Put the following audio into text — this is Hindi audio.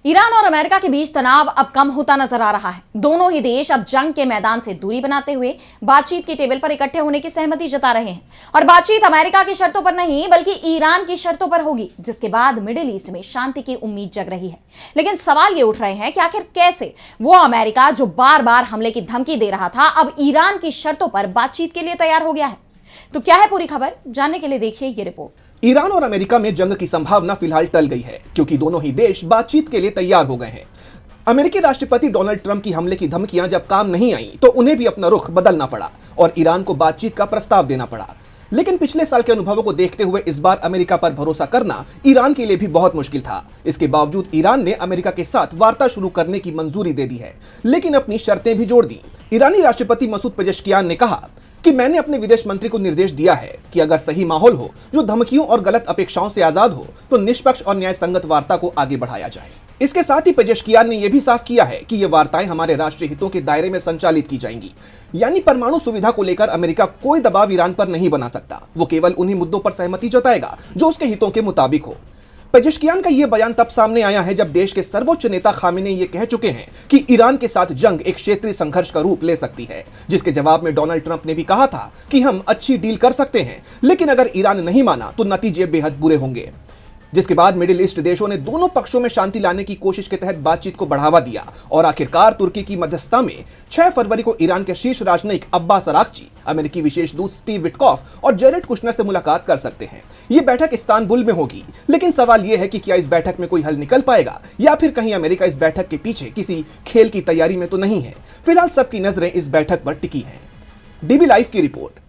ईरान और अमेरिका के बीच तनाव अब कम होता नजर आ रहा है। दोनों ही देश अब जंग के मैदान से दूरी बनाते हुए बातचीत की टेबल पर इकट्ठे होने की सहमति जता रहे हैं। और बातचीत अमेरिका की शर्तों पर नहीं बल्कि ईरान की शर्तों पर होगी, जिसके बाद मिडिल ईस्ट में शांति की उम्मीद जग रही है। लेकिन सवाल ये उठ रहे हैं कि आखिर कैसे वो अमेरिका जो बार बार हमले की धमकी दे रहा था, अब ईरान की शर्तों पर बातचीत के लिए तैयार हो गया है। तो क्या है पूरी खबर, जानने के लिए देखिए ये रिपोर्ट। ईरान और अमेरिका में जंग की संभावना फिलहाल टल गई है, क्योंकि दोनों ही देश बातचीत के लिए तैयार हो गए हैं। अमेरिकी राष्ट्रपति डोनाल्ड ट्रंप की हमले की धमकियां जब काम नहीं आई तो उन्हें भी अपना रुख बदलना पड़ा और ईरान को बातचीत का प्रस्ताव देना पड़ा। लेकिन पिछले साल के अनुभवों को देखते हुए इस बार अमेरिका पर भरोसा करना ईरान के लिए भी बहुत मुश्किल था। इसके बावजूद ईरान ने अमेरिका के साथ वार्ता शुरू करने की मंजूरी दे दी है, लेकिन अपनी शर्तें भी जोड़ दी। ईरानी राष्ट्रपति मसूद पेजेश्कियान ने कहा कि मैंने अपने विदेश मंत्री को निर्देश दिया है कि अगर सही माहौल हो, जो धमकियों और गलत अपेक्षाओं से आजाद हो, तो निष्पक्ष और न्याय संगत वार्ता को आगे बढ़ाया जाए। इसके साथ ही पेजेश्कियान ने यह भी साफ किया है कि ये वार्ताएं हमारे राष्ट्रीय हितों के दायरे में संचालित की जाएंगी। यानी परमाणु सुविधा को लेकर अमेरिका कोई दबाव ईरान पर नहीं बना सकता। वो केवल उन्हीं मुद्दों पर सहमति जताएगा जो उसके हितों के मुताबिक हो। पेजेश्कियान का यह बयान तब सामने आया है जब देश के सर्वोच्च नेता खामेनी ये कह चुके हैं कि ईरान के साथ जंग एक क्षेत्रीय संघर्ष का रूप ले सकती है, जिसके जवाब में डोनाल्ड ट्रंप ने भी कहा था कि हम अच्छी डील कर सकते हैं, लेकिन अगर ईरान नहीं माना तो नतीजे बेहद बुरे होंगे। जिसके बाद मिडिल ईस्ट देशों ने दोनों पक्षों में शांति लाने की कोशिश के तहत बातचीत को बढ़ावा दिया और आखिरकार तुर्की की मध्यस्थता में 6 फरवरी को ईरान के शीर्ष राजनयिक अब्बास अराक्ची, अमेरिकी विशेष दूत स्टीव विटकॉफ और जेरेड कुशनर से मुलाकात कर सकते हैं। ये बैठक इस्तांबुल में होगी, लेकिन सवाल यह है कि क्या इस बैठक में कोई हल निकल पाएगा या फिर कहीं अमेरिका इस बैठक के पीछे किसी खेल की तैयारी में तो नहीं है। फिलहाल सबकी नजरें इस बैठक पर टिकी हैं। डीबी लाइव की रिपोर्ट।